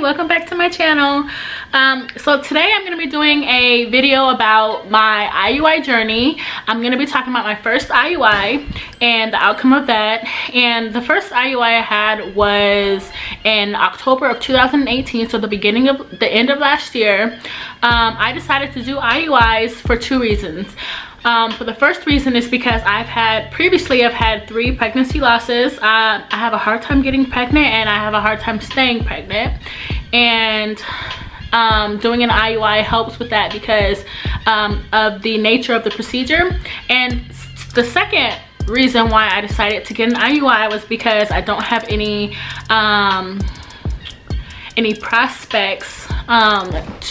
welcome back to my channel. So today I'm going to be doing a video about my IUI journey. I'm going to be talking about my first IUI and the outcome of that. And the first IUI I had was in October of 2018, so the end of last year. I decided to do IUIs for two reasons. For the first reason is because I've had 3 pregnancy losses. I have a hard time getting pregnant and I have a hard time staying pregnant, and doing an IUI helps with that because of the nature of the procedure. And the second reason why I decided to get an IUI was because I don't have any prospects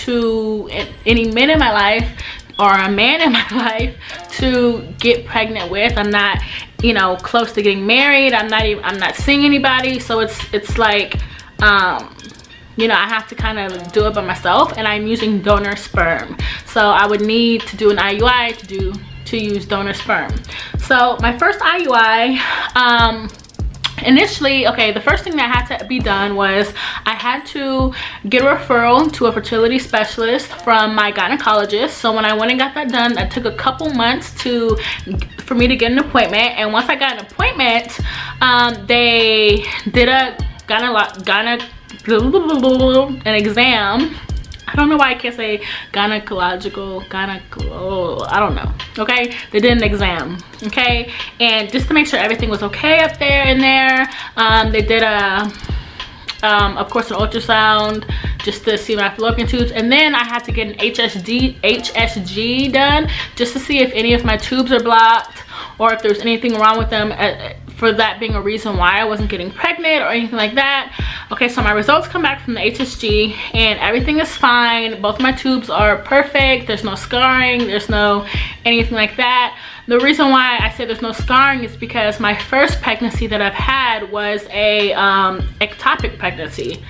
to any men in my life or a man in my life to get pregnant with. I'm not, you know, close to getting married. I'm not seeing anybody, so it's like, you know, I have to kind of do it by myself, and I'm using donor sperm, so I would need to do an IUI to use donor sperm. So my first IUI, initially, okay, the first thing that had to be done was I had to get a referral to a fertility specialist from my gynecologist. So when I went and got that done, it took a couple months for me to get an appointment. And once I got an appointment, they did an exam. I don't know why I can't say gynecological, I don't know, okay? They did an exam, okay? And just to make sure everything was okay up there in there, they did of course, an ultrasound just to see my fallopian tubes. And then I had to get an HSG done just to see if any of my tubes are blocked or if there's anything wrong with them, for that being a reason why I wasn't getting pregnant or anything like that. Okay, so my results come back from the HSG and everything is fine. Both my tubes are perfect. There's no scarring, there's no anything like that. The reason why I said there's no scarring is because my first pregnancy that I've had was a ectopic pregnancy.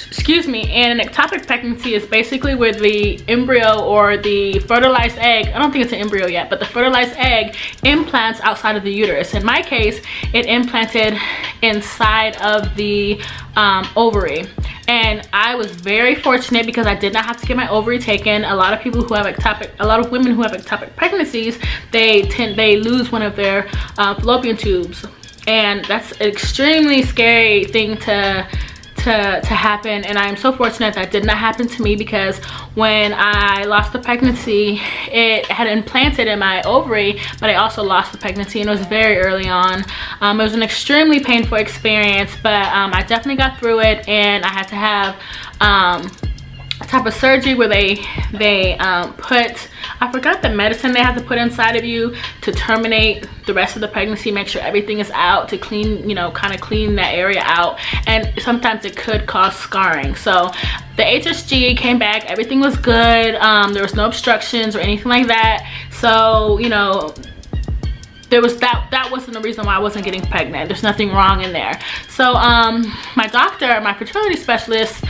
Excuse me. And an ectopic pregnancy is basically where the embryo or the fertilized egg, I don't think it's an embryo yet, but the fertilized egg implants outside of the uterus. In my case, it implanted inside of the ovary. And I was very fortunate because I did not have to get my ovary taken. A lot of women who have ectopic pregnancies, they lose one of their fallopian tubes, and that's an extremely scary thing to happen. And I'm so fortunate that did not happen to me, because when I lost the pregnancy, it had implanted in my ovary, but I also lost the pregnancy, and it was very early on. It was an extremely painful experience, but I definitely got through it. And I had to have a type of surgery where they put, I forgot the medicine they have to put inside of you to terminate the rest of the pregnancy, make sure everything is out, to clean, you know, kind of clean that area out. And sometimes it could cause scarring. So the HSG came back, everything was good. There was no obstructions or anything like that. So, you know, there was that wasn't the reason why I wasn't getting pregnant. There's nothing wrong in there. So my doctor, my fertility specialist,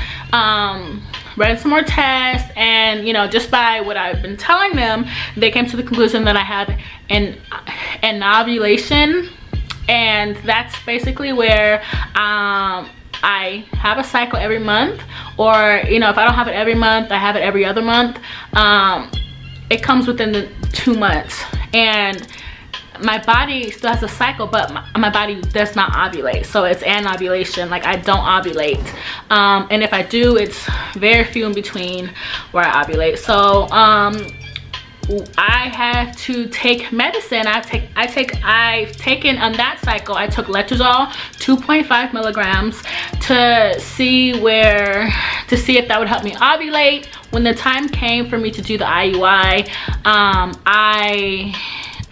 ran some more tests, and you know, just by what I've been telling them, they came to the conclusion that I have an ovulation. And that's basically where I have a cycle every month, or you know, if I don't have it every month, I have it every other month. It comes within the 2 months, and my body still has a cycle, but my body does not ovulate. So it's anovulation, like I don't ovulate. And if I do, it's very few in between where I ovulate. So I have to take medicine. I've taken on that cycle, I took letrozole 2.5 milligrams to see if that would help me ovulate. When the time came for me to do the IUI,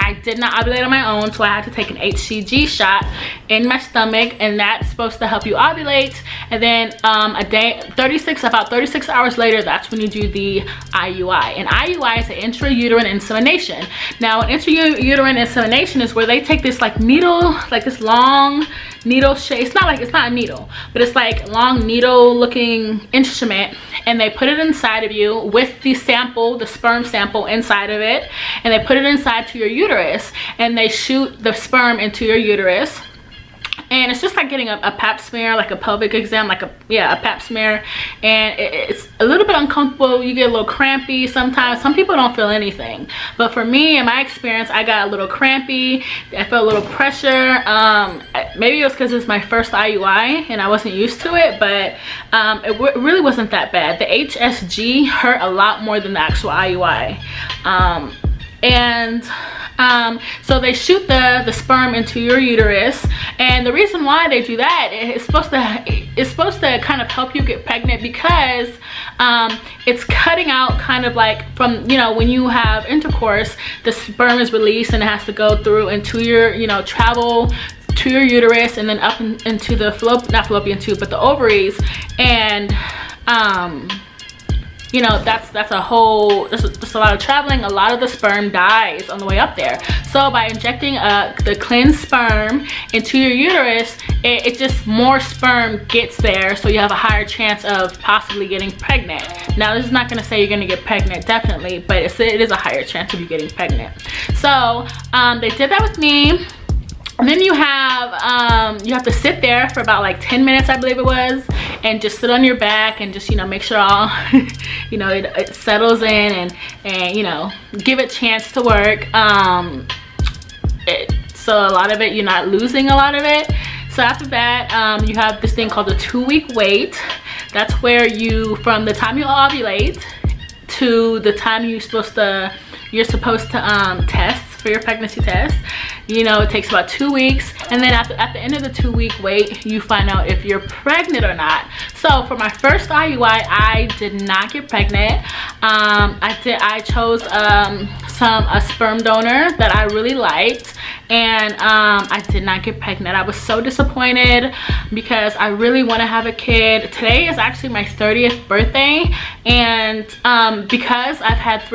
I did not ovulate on my own, so I had to take an HCG shot in my stomach, and that's supposed to help you ovulate. And then about 36 hours later, that's when you do the IUI. And IUI is an intrauterine insemination. Now, an intrauterine insemination is where they take this like needle, like this long needle shape. It's not a needle, but it's like long needle looking instrument, and they put it inside of you with the sample, the sperm sample inside of it, and they put it inside to your uterus, and they shoot the sperm into your uterus. and it's just like getting a pap smear, like a pelvic exam, like a pap smear, and it's a little bit uncomfortable. You get a little crampy sometimes. Some people don't feel anything, but for me, in my experience, I got a little crampy. I felt a little pressure. Maybe it was because it was my first IUI and I wasn't used to it, but it really wasn't that bad. The HSG hurt a lot more than the actual IUI. So they shoot the sperm into your uterus, and the reason why they do that is supposed to kind of help you get pregnant, because it's cutting out kind of like from, you know, when you have intercourse, the sperm is released and it has to go through into your, you know, travel to your uterus and then up into the not fallopian tube, but the ovaries, and you know, that's a lot of traveling. A lot of the sperm dies on the way up there. So by injecting the cleansed sperm into your uterus, it just more sperm gets there, so you have a higher chance of possibly getting pregnant. Now, this is not going to say you're going to get pregnant, definitely, but it is a higher chance of you getting pregnant. So they did that with me. And then you have to sit there for about like 10 minutes, I believe it was, and just sit on your back and just, you know, make sure all, you know, it settles in, and you know, give it a chance to work. So a lot of it, you're not losing a lot of it. So after that, you have this thing called the 2-week wait. That's where you, from the time you ovulate to the time you're supposed to test for your pregnancy test. You know, it takes about 2 weeks, and then at the end of the 2-week wait, you find out if you're pregnant or not. So for my first IUI, I did not get pregnant. I chose a sperm donor that I really liked, and I did not get pregnant. I was so disappointed because I really want to have a kid. Today is actually my 30th birthday, and because I had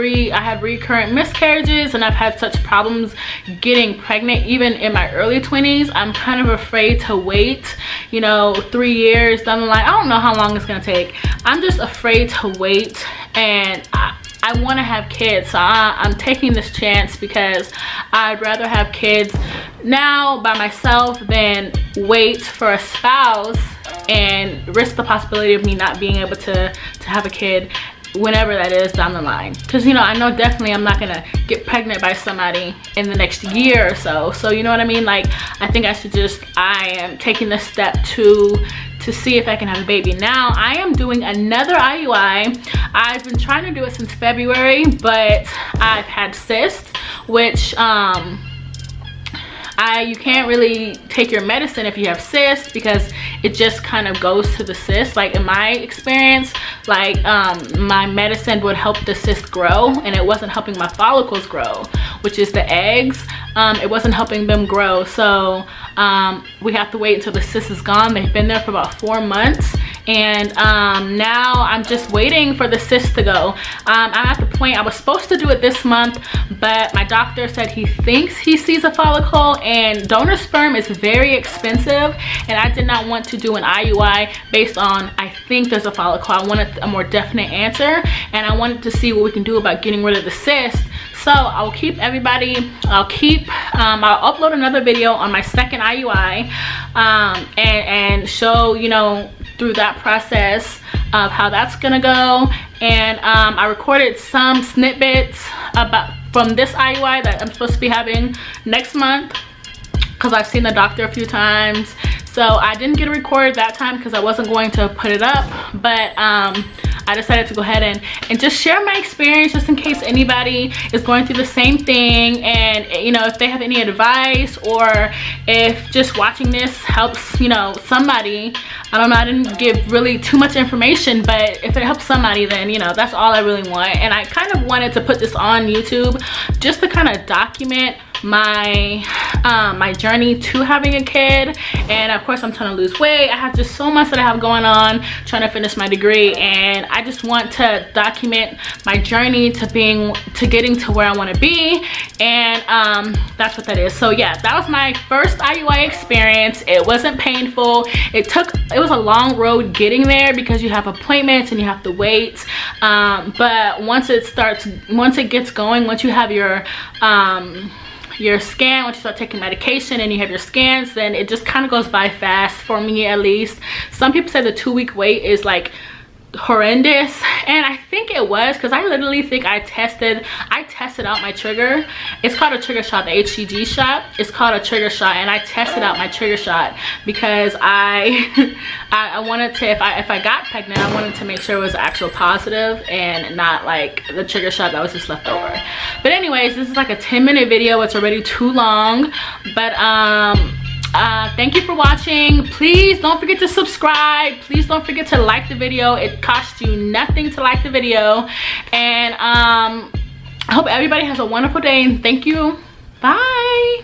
recurrent miscarriages and I've had such problems getting pregnant even in my early 20s, I'm kind of afraid to wait, you know, 3 years down the line. I don't know how long it's gonna take. I'm just afraid to wait, and I want to have kids, so I'm taking this chance because I'd rather have kids now by myself than wait for a spouse and risk the possibility of me not being able to have a kid whenever that is down the line. Because, you know, I know definitely I'm not gonna get pregnant by somebody in the next year or so, you know what I mean? Like, I think I am taking this step to see if I can have a baby. Now, I am doing another IUI. I've been trying to do it since February, but I've had cysts, which you can't really take your medicine if you have cysts, because it just kind of goes to the cyst. Like in my experience, like my medicine would help the cyst grow, and it wasn't helping my follicles grow, which is the eggs. It wasn't helping them grow. So we have to wait until the cyst is gone. They've been there for about 4 months, and now I'm just waiting for the cyst to go. I'm at the point, I was supposed to do it this month, but my doctor said he thinks he sees a follicle, and donor sperm is very expensive, and I did not want to do an IUI based on I think there's a follicle. I wanted a more definite answer, and I wanted to see what we can do about getting rid of the cyst. So I'll keep I'll upload another video on my second IUI and show, you know, through that process of how that's gonna go. And I recorded some snippets from this IUI that I'm supposed to be having next month, because I've seen the doctor a few times. So I didn't get it recorded that time because I wasn't going to put it up, but I decided to go ahead and just share my experience, just in case anybody is going through the same thing, and you know, if they have any advice, or if just watching this helps, you know, somebody. I don't know, I didn't give really too much information, but if it helps somebody, then you know, that's all I really want. And I kind of wanted to put this on YouTube just to kind of document my my journey to having a kid. And of course, I'm trying to lose weight. I have just so much that I have going on, trying to finish my degree, and I just want to document my journey to getting to where I want to be. And that's what that is. So yeah, that was my first IUI experience. It wasn't painful. It was a long road getting there, because you have appointments and you have to wait, but once it gets going, once you have your your scan, once you start taking medication and you have your scans, then it just kind of goes by fast, for me at least. Some people say the 2-week wait is like horrendous, and I think it was, because I literally think I tested out my trigger. It's called a trigger shot, the HCG shot. It's called a trigger shot, and I tested out my trigger shot because I wanted to, if I got pregnant, I wanted to make sure it was actual positive and not like the trigger shot that was just left over. But anyways, this is like a 10-minute video. It's already too long, but thank you for watching. Please don't forget to subscribe. Please don't forget to like the video. It costs you nothing to like the video. And I hope everybody has a wonderful day, and thank you. Bye.